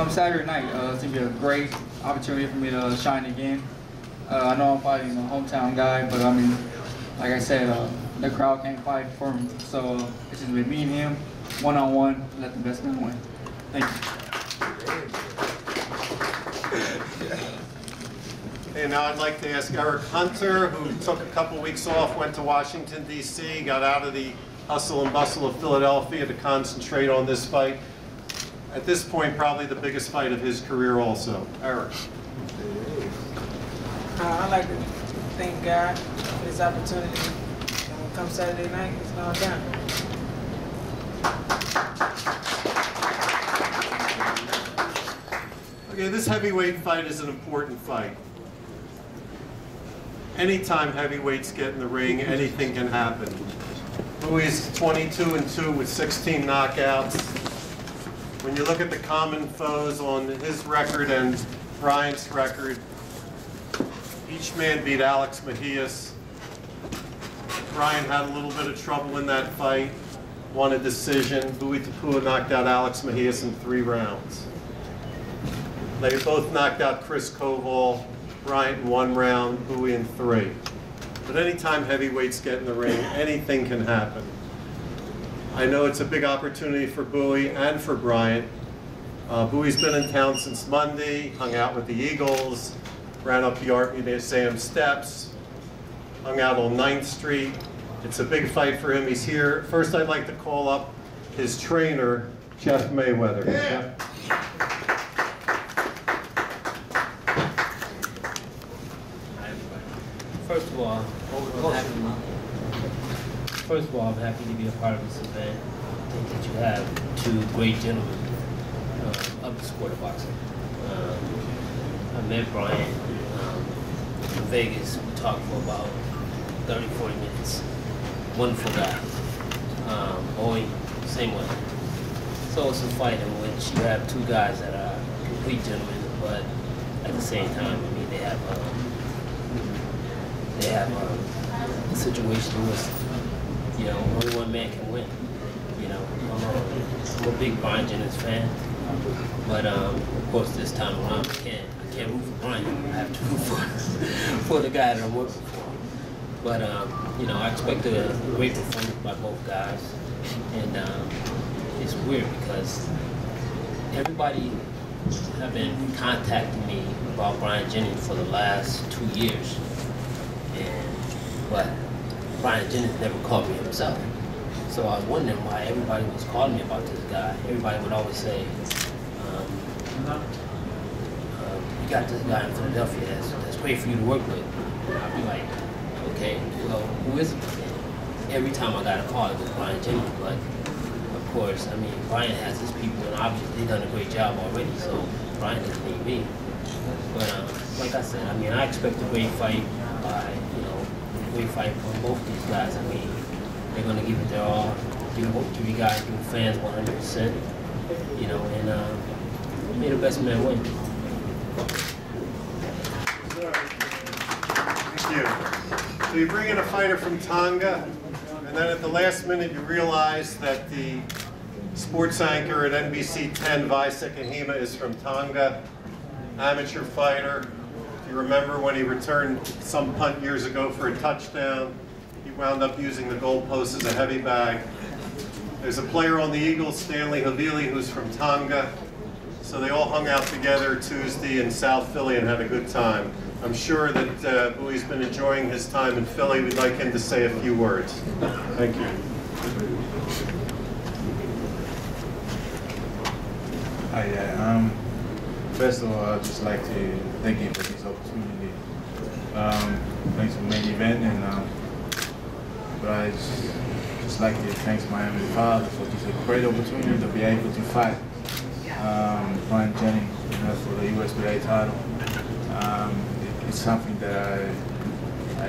Saturday night, it's going to be a great opportunity for me to shine again. I know I'm fighting a hometown guy, but I mean, like I said, the crowd can't fight for me. So it's just with me and him, one-on-one, let the best man win. Thank you. And now I'd like to ask Eric Hunter, who took a couple weeks off, went to Washington, D.C., got out of the hustle and bustle of Philadelphia to concentrate on this fight. At this point, probably the biggest fight of his career also. Eric. I'd like to thank God for this opportunity. And when it comes Saturday night, it's going down. Okay, this heavyweight fight is an important fight. Anytime heavyweights get in the ring, anything can happen. Bowie's 22-2 with 16 knockouts. When you look at the common foes on his record and Bryant's record, each man beat Alex Mejias. Bryant had a little bit of trouble in that fight, won a decision. Bowie Tupou knocked out Alex Mejias in 3 rounds. They both knocked out Chris Koval, Bryant in 1 round, Bowie in 3. But anytime heavyweights get in the ring, anything can happen. I know it's a big opportunity for Bowie and for Bryant. Bowie's been in town since Monday, hung out with the Eagles, ran up the Art Museum steps, hung out on 9th Street. It's a big fight for him. He's here. First, I'd like to call up his trainer, Jeff Mayweather. Yeah. First of all, I'm happy to be a part of this event. I think that you have 2 great gentlemen of the sport of boxing. I met Bryant in Vegas. We talked for about 30, 40 minutes. Wonderful guy. Bowie, same way. So it's a fight in which you have 2 guys that are complete gentlemen, but at the same time, I mean, they have a situation where, you know, only one man can win. You know, I'm a big Bryant Jennings fan, but of course this time around I can't root for Bryant. I have to root for the guy that I'm working for. But you know, I expect a great performance by both guys, and it's weird because everybody have been contacting me about Bryant Jennings for the last 2 years. But Bryant Jennings never called me himself. So I was wondering why everybody was calling me about this guy. Everybody would always say, you got this guy in Philadelphia that's great for you to work with. I'd be like, okay, well, who is it? Every time I got a call, it was Bryant Jennings. But of course, I mean, Bryant has his people, and obviously they've done a great job already, so Bryant doesn't need me. But like I said, I mean, I expect a great fight by, you know, great fight from both these guys. I mean, they're going to give it their all. Give you guys, give fans 100%. You know, and may the best man win. Thank you. So you bring in a fighter from Tonga, and then at the last minute you realize that the sports anchor at NBC 10, Visek Ahima, is from Tonga, amateur fighter. If you remember when he returned some punt years ago for a touchdown, he wound up using the goalpost as a heavy bag. There's a player on the Eagles, Stanley Havili, who's from Tonga. So they all hung out together Tuesday in South Philly and had a good time. I'm sure that Bowie's been enjoying his time in Philly. We'd like him to say a few words. Thank you. Hi, first of all, I'd just like to thank you for this opportunity. Thanks for the main event, and but I just like to thank my Heavenly Father for this great opportunity to be able to fight Bryant Jennings, you know, for the USBA title. It's something that I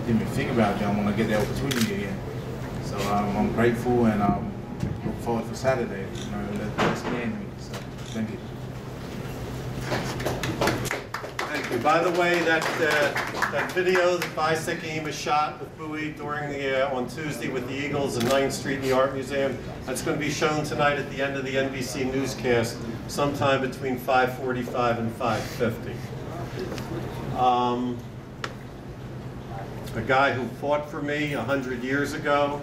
didn't even think about. I'm going to get the opportunity again. So I'm grateful, and look forward for Saturday. You know, let the best man win. So thank you. Thank you. By the way, that video that Visek Ahima shot with Bowie during the on Tuesday with the Eagles in 9th Street in the Art Museum, that's going to be shown tonight at the end of the NBC newscast sometime between 5:45 and 5:50. A guy who fought for me 100 years ago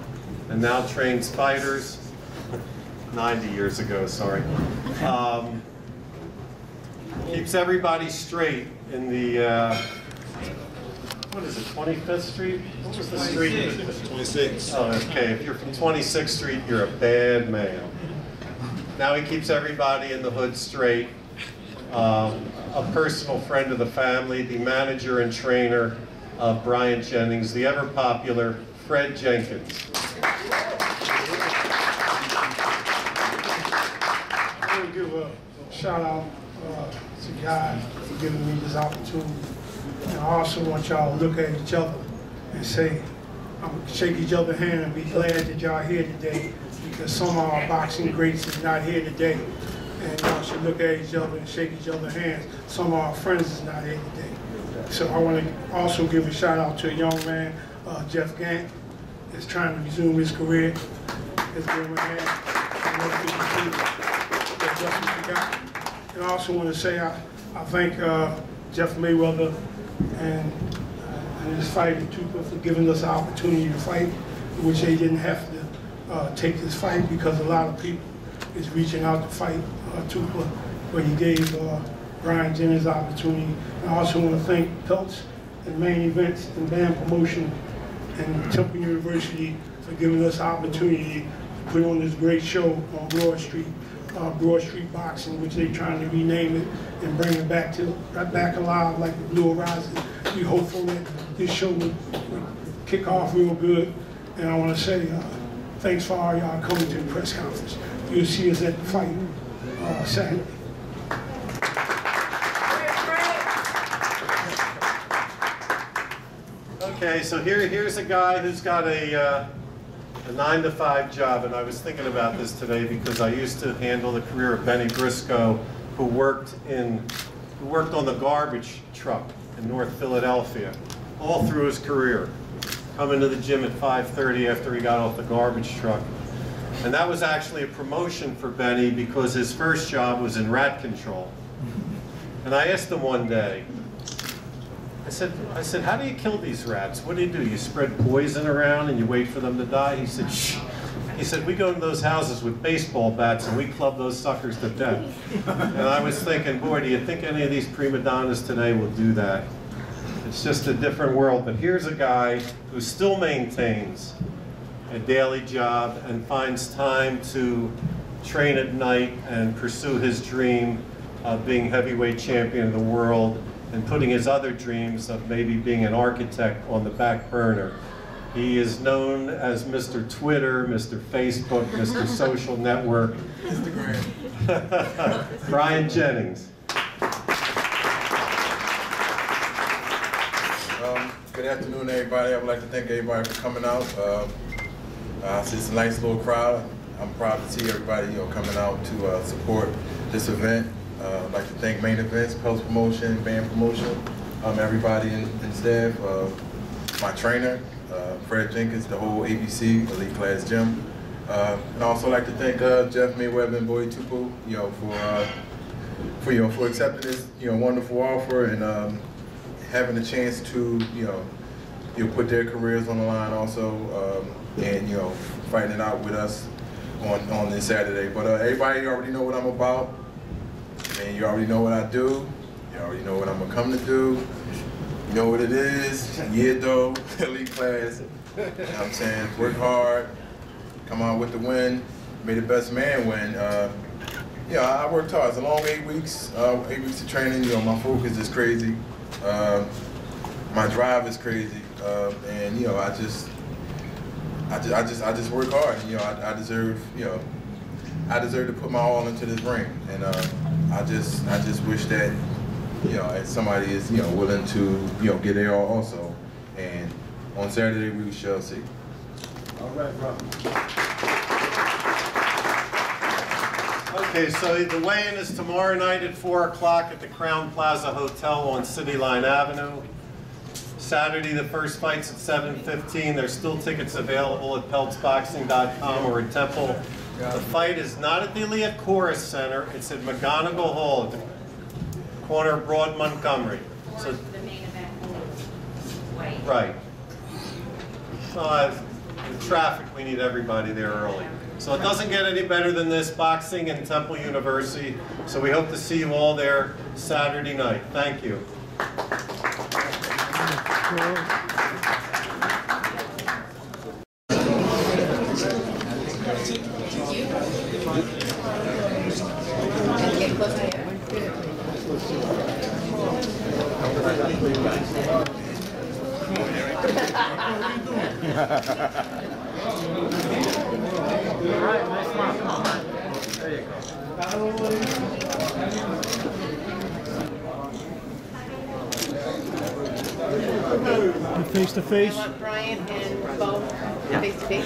and now trains fighters, 90 years ago, sorry. Keeps everybody straight in the, what is it, 25th Street? What was the street? 26. Oh, okay, if you're from 26th Street, you're a bad man. Now he keeps everybody in the hood straight. A personal friend of the family, the manager and trainer of Bryant, Jennings, the ever-popular Fred Jenkins. I want to give a shout out to God for giving me this opportunity. And I also want y'all to look at each other and say, shake each other's hand and be glad that y'all here today, because some of our boxing greats is not here today. And y'all should look at each other and shake each other's hands. Some of our friends is not here today. So I want to also give a shout out to a young man, Jeff Gant, that's trying to resume his career. Let's give him a hand. And I also want to say I thank Jeff Mayweather and his fighter Tupou for giving us the opportunity to fight, which they didn't have to take this fight because a lot of people is reaching out to fight Tupou, but he gave Bryant Jennings the opportunity. And I also want to thank Peltz and Main Events and Band Promotion and Temple University for giving us the opportunity to put on this great show on Broad Street Boxing, which they're trying to rename it and bring it back alive like the Blue Horizon. We're hopeful that this show would kick off real good. And I want to say thanks for all y'all coming to the press conference. You'll see us at the fight Saturday. Okay, so here's a guy who's got a 9-to-5 job, and I was thinking about this today because I used to handle the career of Benny Briscoe, who worked on the garbage truck in North Philadelphia all through his career, coming to the gym at 5:30 after he got off the garbage truck. And that was actually a promotion for Benny because his first job was in rat control. And I asked him one day, I said, how do you kill these rats? What do? You spread poison around and you wait for them to die? He said, shh. He said, we go to those houses with baseball bats and we club those suckers to death. And I was thinking, boy, do you think any of these prima donnas today will do that? It's just a different world. But here's a guy who still maintains a daily job and finds time to train at night and pursue his dream of being heavyweight champion of the world and putting his other dreams of maybe being an architect on the back burner. He is known as Mr. Twitter, Mr. Facebook, Mr. Social Network. Instagram. Bryant Jennings. Good afternoon, everybody. I would like to thank everybody for coming out. It's a nice little crowd. I'm proud to see everybody, coming out to support this event. I'd like to thank Main Events, Peltz Promotion, Band Promotion, everybody in staff, my trainer, Fred Jenkins, the whole ABC Elite Class Gym. And I also like to thank Jeff Mayweather and Bowie Tupou, for accepting this, wonderful offer and having the chance to, put their careers on the line also, and fighting it out with us on this Saturday. But everybody already know what I'm about. And you already know what I do. You already know what I'm gonna come to do. You know what it is. Yeah, though, elite class. You know what I'm saying? Work hard, come out with the win. May the best man win. I worked hard. It's a long 8 weeks. 8 weeks of training. My focus is crazy. My drive is crazy. And I just work hard. I deserve. I deserve to put my all into this ring, and I just wish that somebody is willing to get there also, and on Saturday we shall see. All right, bro. Okay, so the weigh-in is tomorrow night at 4 o'clock at the Crown Plaza Hotel on City Line Avenue. Saturday, the first fight's at 7:15. There's still tickets available at peltzboxing.com or at Temple The fight is not at the Eliot Chorus Center. It's at McGonigal Hall at the corner of Broad and Montgomery. So, The main event way. right. The traffic, we need everybody there early. So it doesn't get any better than this, boxing in Temple University. So we hope to see you all there Saturday night. Thank you. Face to face. I want Bryant and Bowie face to face.